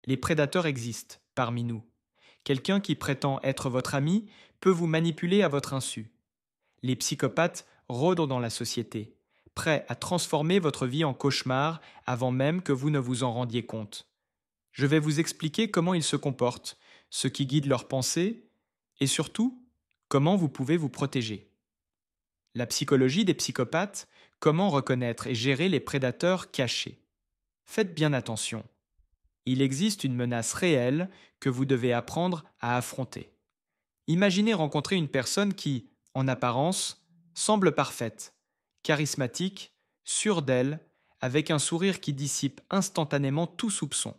Les prédateurs existent parmi nous. Quelqu'un qui prétend être votre ami peut vous manipuler à votre insu. Les psychopathes rôdent dans la société, prêts à transformer votre vie en cauchemar avant même que vous ne vous en rendiez compte. Je vais vous expliquer comment ils se comportent, ce qui guide leurs pensées et surtout, comment vous pouvez vous protéger. La psychologie des psychopathes, comment reconnaître et gérer les prédateurs cachés. Faites bien attention. Il existe une menace réelle que vous devez apprendre à affronter. Imaginez rencontrer une personne qui, en apparence, semble parfaite, charismatique, sûre d'elle, avec un sourire qui dissipe instantanément tout soupçon.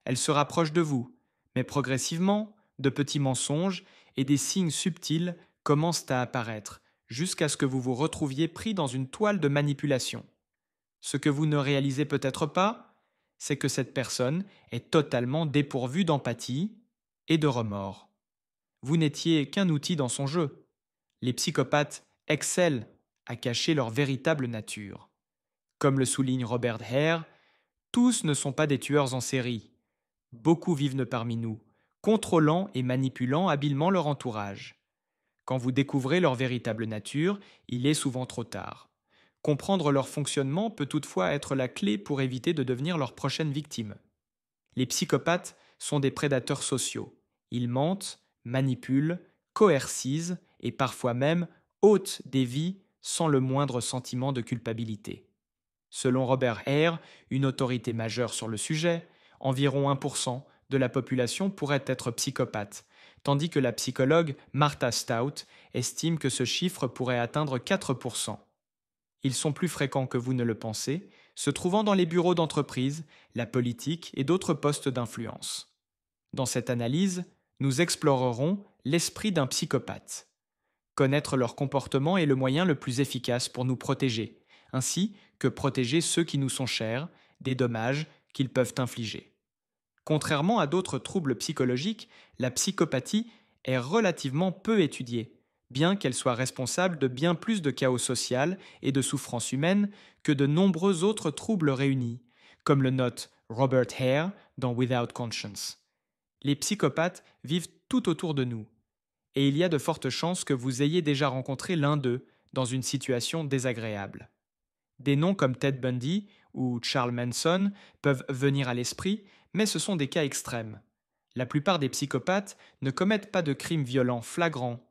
Elle se rapproche de vous, mais progressivement, de petits mensonges et des signes subtils commencent à apparaître, jusqu'à ce que vous vous retrouviez pris dans une toile de manipulation. Ce que vous ne réalisez peut-être pas, c'est que cette personne est totalement dépourvue d'empathie et de remords. Vous n'étiez qu'un outil dans son jeu. Les psychopathes excellent à cacher leur véritable nature. Comme le souligne Robert Hare, tous ne sont pas des tueurs en série. Beaucoup vivent parmi nous, contrôlant et manipulant habilement leur entourage. Quand vous découvrez leur véritable nature, il est souvent trop tard. Comprendre leur fonctionnement peut toutefois être la clé pour éviter de devenir leur prochaine victime. Les psychopathes sont des prédateurs sociaux. Ils mentent, manipulent, coercisent et parfois même ôtent des vies sans le moindre sentiment de culpabilité. Selon Robert Hare, une autorité majeure sur le sujet, environ 1% de la population pourrait être psychopathe, tandis que la psychologue Martha Stout estime que ce chiffre pourrait atteindre 4%. Ils sont plus fréquents que vous ne le pensez, se trouvant dans les bureaux d'entreprise, la politique et d'autres postes d'influence. Dans cette analyse, nous explorerons l'esprit d'un psychopathe. Connaître leur comportement est le moyen le plus efficace pour nous protéger, ainsi que protéger ceux qui nous sont chers des dommages qu'ils peuvent infliger. Contrairement à d'autres troubles psychologiques, la psychopathie est relativement peu étudiée, bien qu'elle soit responsable de bien plus de chaos social et de souffrance humaine que de nombreux autres troubles réunis, comme le note Robert Hare dans Without Conscience. Les psychopathes vivent tout autour de nous, et il y a de fortes chances que vous ayez déjà rencontré l'un d'eux dans une situation désagréable. Des noms comme Ted Bundy ou Charles Manson peuvent venir à l'esprit, mais ce sont des cas extrêmes. La plupart des psychopathes ne commettent pas de crimes violents flagrants.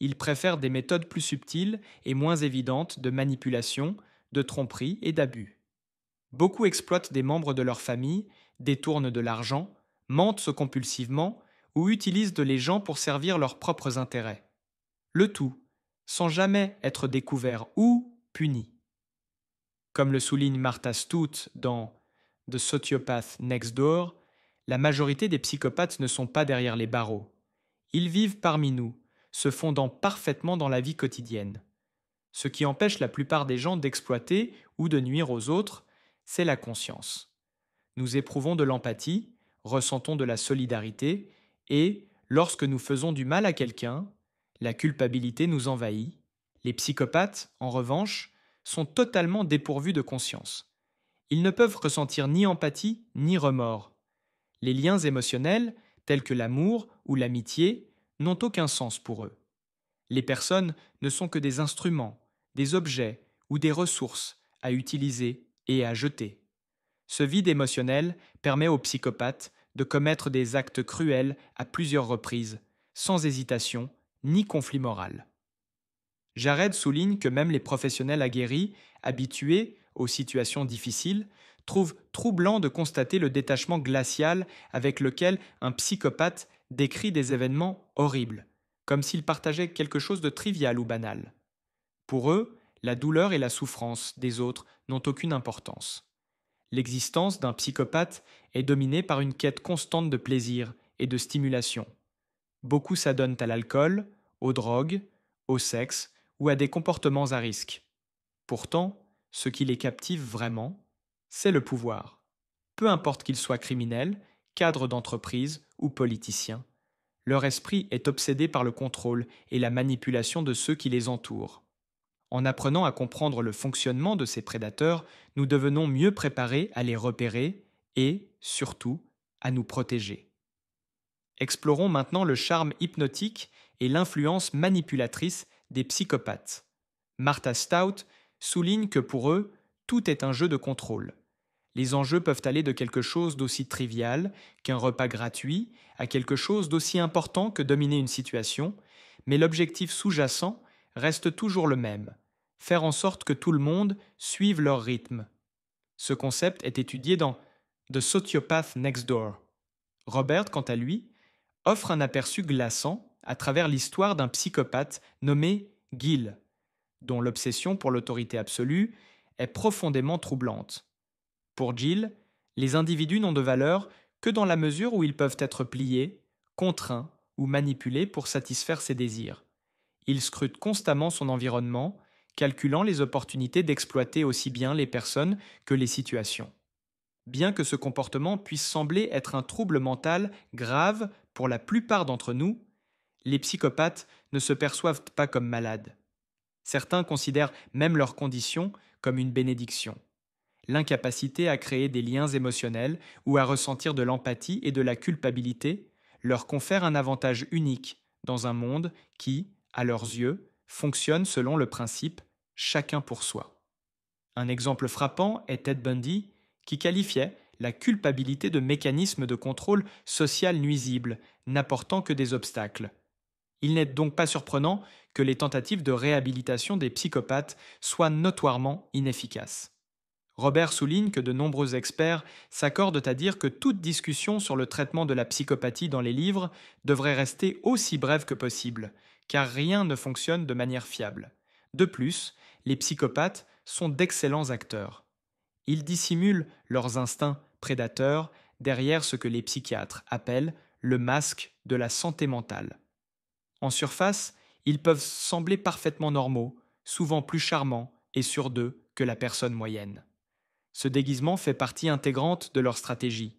Ils préfèrent des méthodes plus subtiles et moins évidentes de manipulation, de tromperie et d'abus. Beaucoup exploitent des membres de leur famille, détournent de l'argent, mentent compulsivement ou utilisent les gens pour servir leurs propres intérêts. Le tout, sans jamais être découvert ou puni. Comme le souligne Martha Stout dans The Sociopath Next Door, la majorité des psychopathes ne sont pas derrière les barreaux. Ils vivent parmi nous, se fondant parfaitement dans la vie quotidienne. Ce qui empêche la plupart des gens d'exploiter ou de nuire aux autres, c'est la conscience. Nous éprouvons de l'empathie, ressentons de la solidarité et, lorsque nous faisons du mal à quelqu'un, la culpabilité nous envahit. Les psychopathes, en revanche, sont totalement dépourvus de conscience. Ils ne peuvent ressentir ni empathie ni remords. Les liens émotionnels, tels que l'amour ou l'amitié, n'ont aucun sens pour eux. Les personnes ne sont que des instruments, des objets ou des ressources à utiliser et à jeter. Ce vide émotionnel permet aux psychopathes de commettre des actes cruels à plusieurs reprises, sans hésitation ni conflit moral. Jared souligne que même les professionnels aguerris, habitués aux situations difficiles, trouvent troublant de constater le détachement glacial avec lequel un psychopathe décrit des événements horribles, comme s'il partageait quelque chose de trivial ou banal. Pour eux, la douleur et la souffrance des autres n'ont aucune importance. L'existence d'un psychopathe est dominée par une quête constante de plaisir et de stimulation. Beaucoup s'adonnent à l'alcool, aux drogues, au sexe ou à des comportements à risque. Pourtant, ce qui les captive vraiment, c'est le pouvoir. Peu importe qu'ils soient criminels, cadres d'entreprise ou politiciens, leur esprit est obsédé par le contrôle et la manipulation de ceux qui les entourent. En apprenant à comprendre le fonctionnement de ces prédateurs, nous devenons mieux préparés à les repérer et, surtout, à nous protéger. Explorons maintenant le charme hypnotique et l'influence manipulatrice des psychopathes. Martha Stout souligne que pour eux, tout est un jeu de contrôle. Les enjeux peuvent aller de quelque chose d'aussi trivial qu'un repas gratuit à quelque chose d'aussi important que dominer une situation, mais l'objectif sous-jacent reste toujours le même, faire en sorte que tout le monde suive leur rythme. Ce concept est étudié dans The Sociopath Next Door. Robert, quant à lui, offre un aperçu glaçant à travers l'histoire d'un psychopathe nommé Gil, dont l'obsession pour l'autorité absolue est profondément troublante. Pour Gill, les individus n'ont de valeur que dans la mesure où ils peuvent être pliés, contraints ou manipulés pour satisfaire ses désirs. Il scrute constamment son environnement, calculant les opportunités d'exploiter aussi bien les personnes que les situations. Bien que ce comportement puisse sembler être un trouble mental grave pour la plupart d'entre nous, les psychopathes ne se perçoivent pas comme malades. Certains considèrent même leur condition comme une bénédiction. L'incapacité à créer des liens émotionnels ou à ressentir de l'empathie et de la culpabilité leur confère un avantage unique dans un monde qui, à leurs yeux, fonctionne selon le principe « chacun pour soi ». Un exemple frappant est Ted Bundy, qui qualifiait la culpabilité de mécanisme de contrôle social nuisible, n'apportant que des obstacles. Il n'est donc pas surprenant que les tentatives de réhabilitation des psychopathes soient notoirement inefficaces. Robert souligne que de nombreux experts s'accordent à dire que toute discussion sur le traitement de la psychopathie dans les livres devrait rester aussi brève que possible, car rien ne fonctionne de manière fiable. De plus, les psychopathes sont d'excellents acteurs. Ils dissimulent leurs instincts prédateurs derrière ce que les psychiatres appellent le masque de la santé mentale. En surface, ils peuvent sembler parfaitement normaux, souvent plus charmants et sûrs d'eux que la personne moyenne. Ce déguisement fait partie intégrante de leur stratégie.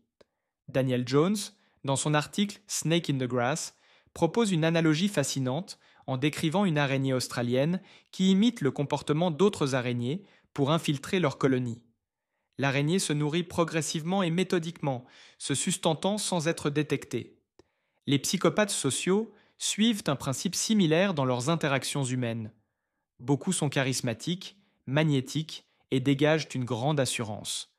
Daniel Jones, dans son article Snake in the Grass, propose une analogie fascinante en décrivant une araignée australienne qui imite le comportement d'autres araignées pour infiltrer leur colonie. L'araignée se nourrit progressivement et méthodiquement, se sustentant sans être détectée. Les psychopathes sociaux suivent un principe similaire dans leurs interactions humaines. Beaucoup sont charismatiques, magnétiques et dégagent une grande assurance.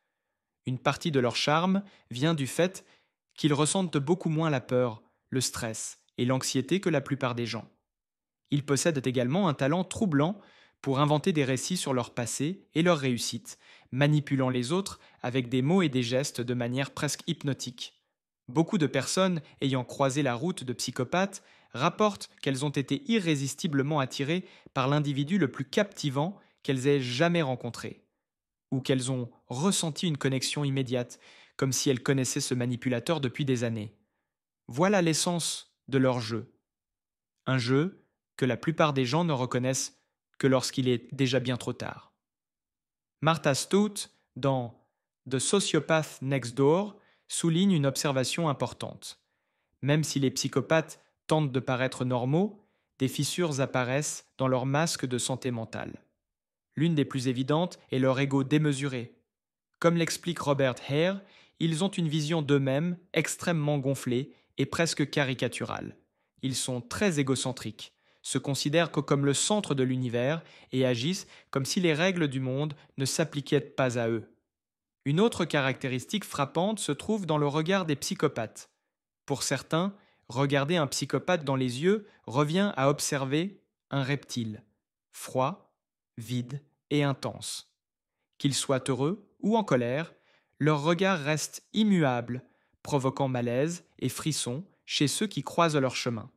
Une partie de leur charme vient du fait qu'ils ressentent beaucoup moins la peur, le stress et l'anxiété que la plupart des gens. Ils possèdent également un talent troublant pour inventer des récits sur leur passé et leur réussite, manipulant les autres avec des mots et des gestes de manière presque hypnotique. Beaucoup de personnes ayant croisé la route de psychopathes rapportent qu'elles ont été irrésistiblement attirées par l'individu le plus captivant qu'elles aient jamais rencontré, ou qu'elles ont ressenti une connexion immédiate, comme si elles connaissaient ce manipulateur depuis des années. Voilà l'essence de leur jeu. Un jeu que la plupart des gens ne reconnaissent que lorsqu'il est déjà bien trop tard. Martha Stout, dans The Sociopath Next Door, souligne une observation importante. Même si les psychopathes tentent de paraître normaux, des fissures apparaissent dans leur masque de santé mentale. L'une des plus évidentes est leur ego démesuré. Comme l'explique Robert Hare, ils ont une vision d'eux-mêmes extrêmement gonflée et presque caricaturale. Ils sont très égocentriques, se considèrent comme le centre de l'univers et agissent comme si les règles du monde ne s'appliquaient pas à eux. Une autre caractéristique frappante se trouve dans le regard des psychopathes. Pour certains, regarder un psychopathe dans les yeux revient à observer un reptile, froid, vide et intense. Qu'ils soient heureux ou en colère, leur regard reste immuable, provoquant malaise et frissons chez ceux qui croisent leur chemin.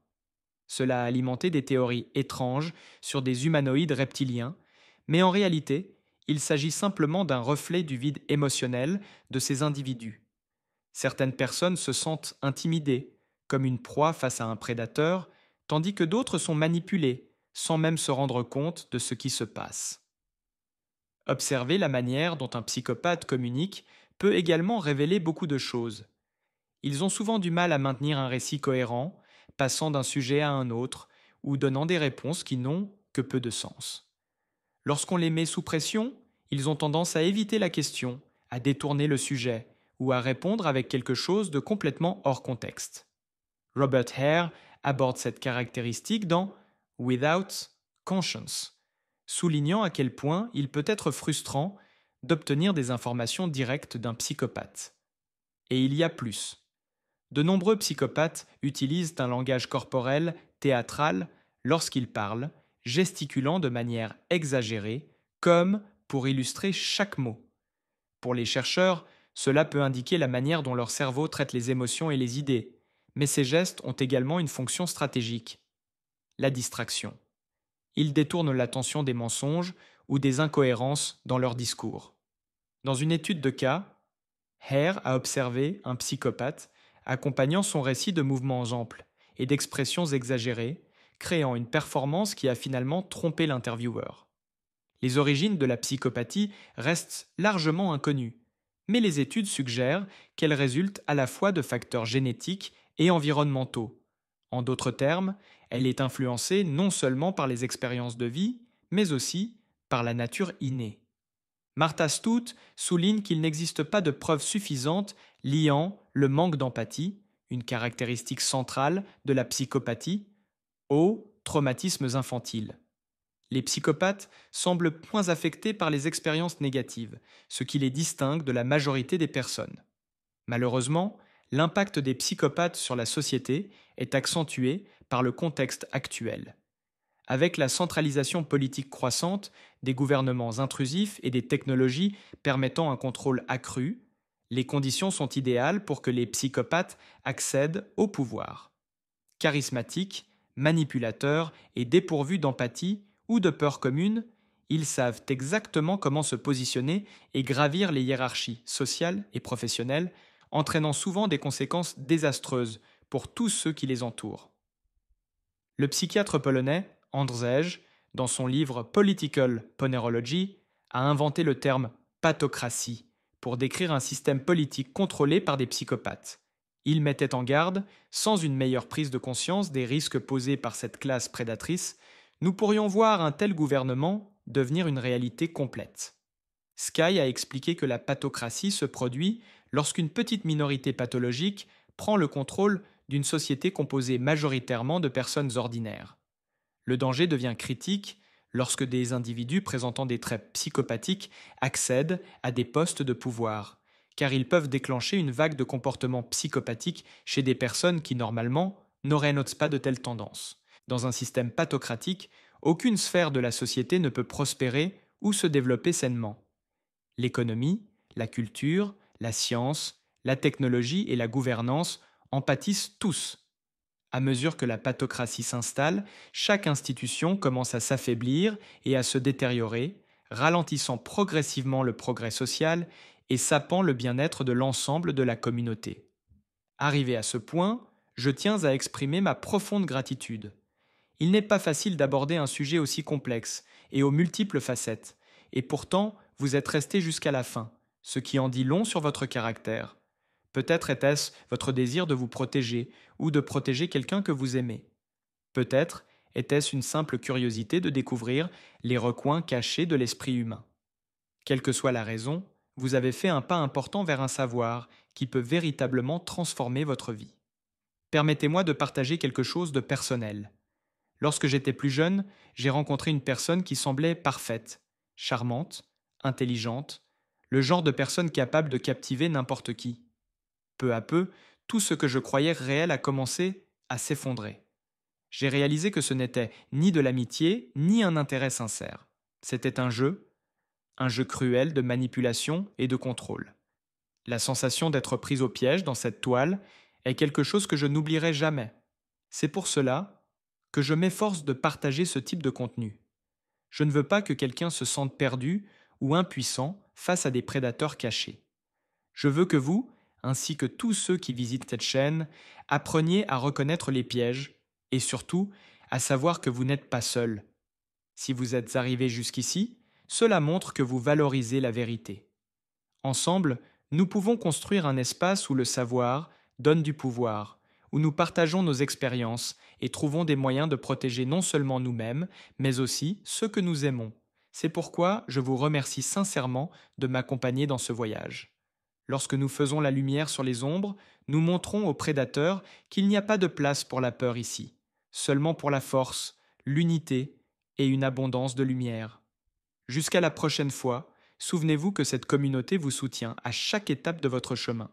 Cela a alimenté des théories étranges sur des humanoïdes reptiliens, mais en réalité, il s'agit simplement d'un reflet du vide émotionnel de ces individus. Certaines personnes se sentent intimidées, comme une proie face à un prédateur, tandis que d'autres sont manipulées, sans même se rendre compte de ce qui se passe. Observer la manière dont un psychopathe communique peut également révéler beaucoup de choses. Ils ont souvent du mal à maintenir un récit cohérent, passant d'un sujet à un autre, ou donnant des réponses qui n'ont que peu de sens. Lorsqu'on les met sous pression, ils ont tendance à éviter la question, à détourner le sujet, ou à répondre avec quelque chose de complètement hors contexte. Robert Hare aborde cette caractéristique dans Without Conscience, soulignant à quel point il peut être frustrant d'obtenir des informations directes d'un psychopathe. Et il y a plus. De nombreux psychopathes utilisent un langage corporel théâtral lorsqu'ils parlent, gesticulant de manière exagérée, comme pour illustrer chaque mot. Pour les chercheurs, cela peut indiquer la manière dont leur cerveau traite les émotions et les idées, mais ces gestes ont également une fonction stratégique. La distraction. Ils détournent l'attention des mensonges ou des incohérences dans leur discours. Dans une étude de cas, Hare a observé un psychopathe accompagnant son récit de mouvements amples et d'expressions exagérées, créant une performance qui a finalement trompé l'intervieweur. Les origines de la psychopathie restent largement inconnues, mais les études suggèrent qu'elles résultent à la fois de facteurs génétiques et environnementaux. En d'autres termes, elle est influencée non seulement par les expériences de vie, mais aussi par la nature innée. Martha Stout souligne qu'il n'existe pas de preuves suffisantes liant le manque d'empathie, une caractéristique centrale de la psychopathie, aux traumatismes infantiles. Les psychopathes semblent moins affectés par les expériences négatives, ce qui les distingue de la majorité des personnes. Malheureusement, l'impact des psychopathes sur la société est accentué par le contexte actuel. Avec la centralisation politique croissante, des gouvernements intrusifs et des technologies permettant un contrôle accru, les conditions sont idéales pour que les psychopathes accèdent au pouvoir. Charismatiques, manipulateurs et dépourvus d'empathie ou de peur commune, ils savent exactement comment se positionner et gravir les hiérarchies sociales et professionnelles, entraînant souvent des conséquences désastreuses pour tous ceux qui les entourent. Le psychiatre polonais Andrzej, dans son livre Political Ponerology, a inventé le terme pathocratie pour décrire un système politique contrôlé par des psychopathes. Il mettait en garde, sans une meilleure prise de conscience des risques posés par cette classe prédatrice, nous pourrions voir un tel gouvernement devenir une réalité complète. Sky a expliqué que la pathocratie se produit lorsqu'une petite minorité pathologique prend le contrôle d'une société composée majoritairement de personnes ordinaires. Le danger devient critique lorsque des individus présentant des traits psychopathiques accèdent à des postes de pouvoir, car ils peuvent déclencher une vague de comportements psychopathiques chez des personnes qui, normalement, n'auraient pas de telles tendances. Dans un système pathocratique, aucune sphère de la société ne peut prospérer ou se développer sainement. L'économie, la culture, la science, la technologie et la gouvernance en pâtissent tous. À mesure que la pathocratie s'installe, chaque institution commence à s'affaiblir et à se détériorer, ralentissant progressivement le progrès social et sapant le bien-être de l'ensemble de la communauté. Arrivé à ce point, je tiens à exprimer ma profonde gratitude. Il n'est pas facile d'aborder un sujet aussi complexe et aux multiples facettes, et pourtant vous êtes resté jusqu'à la fin, ce qui en dit long sur votre caractère. Peut-être était-ce votre désir de vous protéger ou de protéger quelqu'un que vous aimez. Peut-être était-ce une simple curiosité de découvrir les recoins cachés de l'esprit humain. Quelle que soit la raison, vous avez fait un pas important vers un savoir qui peut véritablement transformer votre vie. Permettez-moi de partager quelque chose de personnel. Lorsque j'étais plus jeune, j'ai rencontré une personne qui semblait parfaite, charmante, intelligente, le genre de personne capable de captiver n'importe qui. Peu à peu, tout ce que je croyais réel a commencé à s'effondrer. J'ai réalisé que ce n'était ni de l'amitié, ni un intérêt sincère. C'était un jeu cruel de manipulation et de contrôle. La sensation d'être prise au piège dans cette toile est quelque chose que je n'oublierai jamais. C'est pour cela que je m'efforce de partager ce type de contenu. Je ne veux pas que quelqu'un se sente perdu ou impuissant face à des prédateurs cachés. Je veux que vous, ainsi que tous ceux qui visitent cette chaîne, appreniez à reconnaître les pièges et surtout à savoir que vous n'êtes pas seul. Si vous êtes arrivé jusqu'ici, cela montre que vous valorisez la vérité. Ensemble, nous pouvons construire un espace où le savoir donne du pouvoir, où nous partageons nos expériences et trouvons des moyens de protéger non seulement nous-mêmes, mais aussi ceux que nous aimons. C'est pourquoi je vous remercie sincèrement de m'accompagner dans ce voyage. Lorsque nous faisons la lumière sur les ombres, nous montrons aux prédateurs qu'il n'y a pas de place pour la peur ici, seulement pour la force, l'unité et une abondance de lumière. Jusqu'à la prochaine fois, souvenez-vous que cette communauté vous soutient à chaque étape de votre chemin.